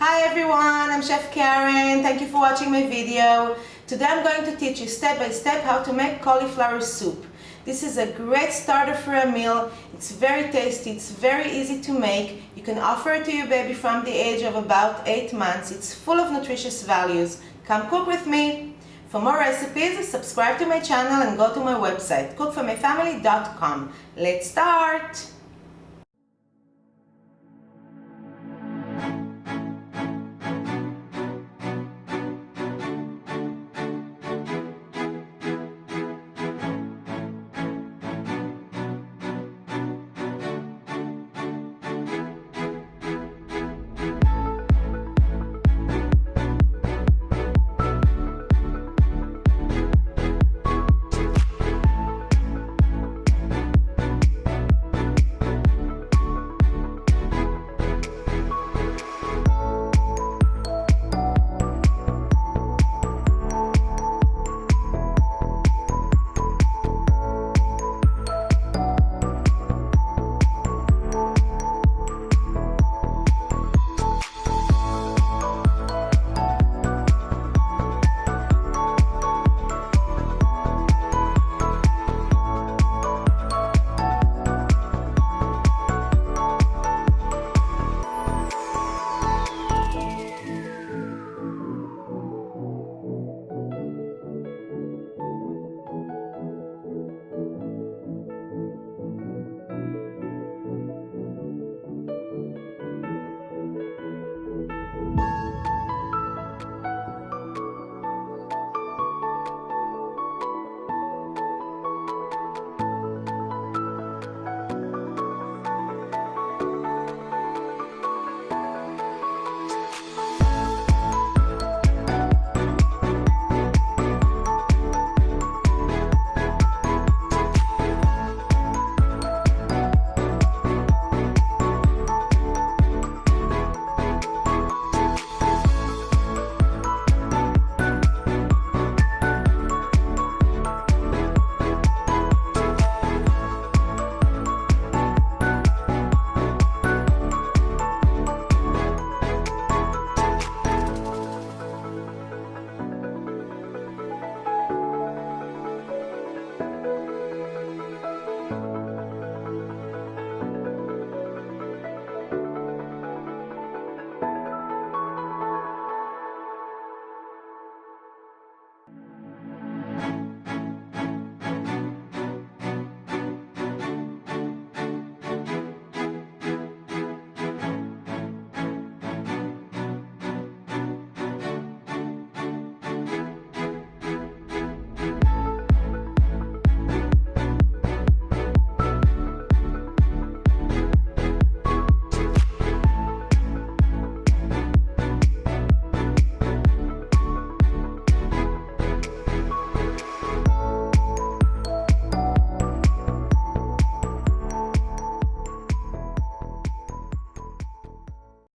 Hi everyone, I'm Chef Karen. Thank you for watching my video. Today I'm going to teach you step by step how to make cauliflower soup. This is a great starter for a meal. It's very tasty, it's very easy to make. You can offer it to your baby from the age of about 8 months. It's full of nutritious values. Come cook with me. For more recipes, subscribe to my channel and go to my website, cookformyfamily.com. Let's start!